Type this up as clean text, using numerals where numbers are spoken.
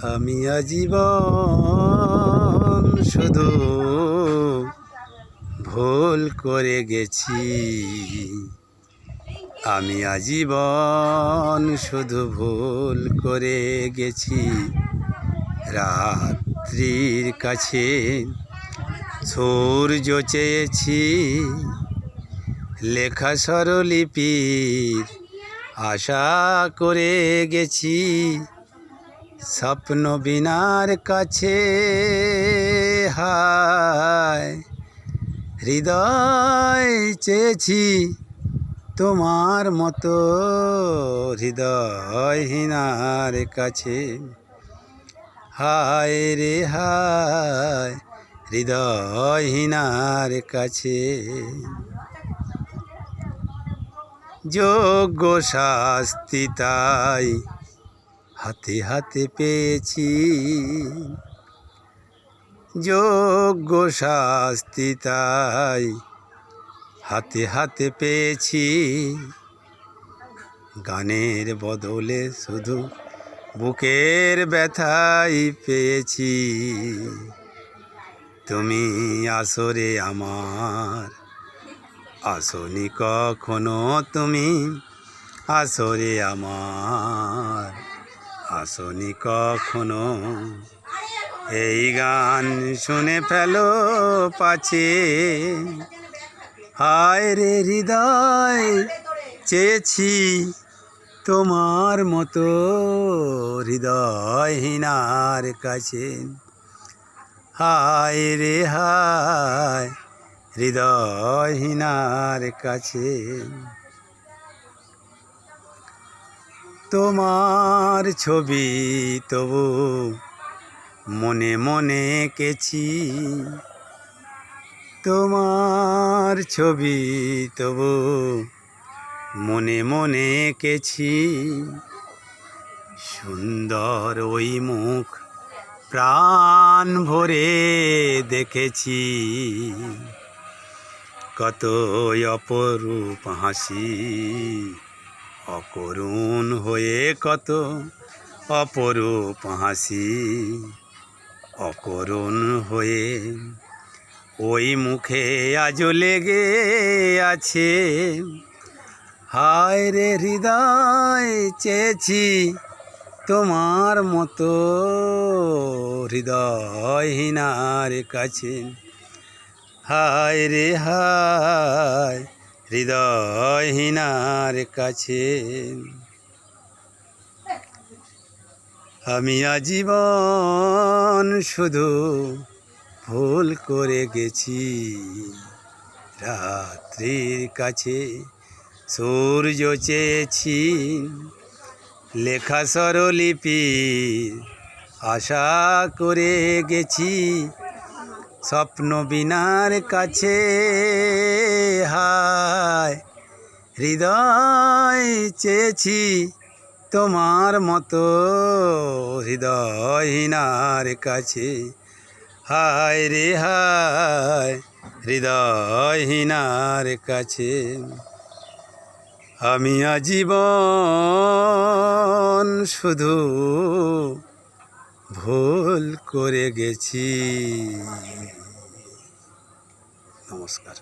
আমি আজীবন শুধু ভুল করে গেছি। আমি আজীবন শুধু ভুল করে গেছি। রাত্রির কাছে সূর্য চেয়েছি, লেখা স্বরলিপির আশা করে গেছি। স্বপ্ন বিনার কাছে হায় হৃদয় চেয়েছি তোমার মতো হৃদয়হীনার কাছে। হায় রে হায় হৃদয়হীনার কাছে। যোগ্য শাস্তি তাই হাতে হাতে পেয়েছি, যোগ্য শাস্তি তাই হাতে হাতে পেয়েছি। গানের বদলে শুধু বুকের ব্যথাই পেয়েছি। তুমি আসরে আমার আসনি কখনো, তুমি আসরে আমার আসনি কখনো। এই গান শুনে ফেলো পাছে, হায় রে হৃদয় চেয়েছি তোমার মতো হৃদয়হীনার কাছে। হায় রে হায় হৃদয়হীনার কাছে। তোমার ছবি তবু মনে মনে এঁকেছি, তোমার ছবি তবু মনে মনে এঁকেছি। সুন্দর ওই মুখ প্রাণ ভরে দেখেছি, কত অপরূপ হাসি অকরুণ হয়ে, কত অপরূপ হাসি অকরুণ হয়ে ওই মুখে আজও লেগে আছে। হায় রে হৃদয় চেয়েছি তোমার মতো হৃদয়হীনার কাছে। হায় রে হায় হৃদয়হীনার কাছে। আমি আজীবন শুধু ভুল করে গেছি। রাত্রির কাছে সূর্য চেয়েছি, লেখা স্বরলিপির আশা করে গেছি। স্বপ্ন বিনার কাছে হায় হৃদয় চেয়েছি তোমার মতো হৃদয়হীনার কাছে। হায় রে হায় হৃদয়হীনার কাছে। আমি আজীবন শুধু ভুল করে গেছি। নমস্কার।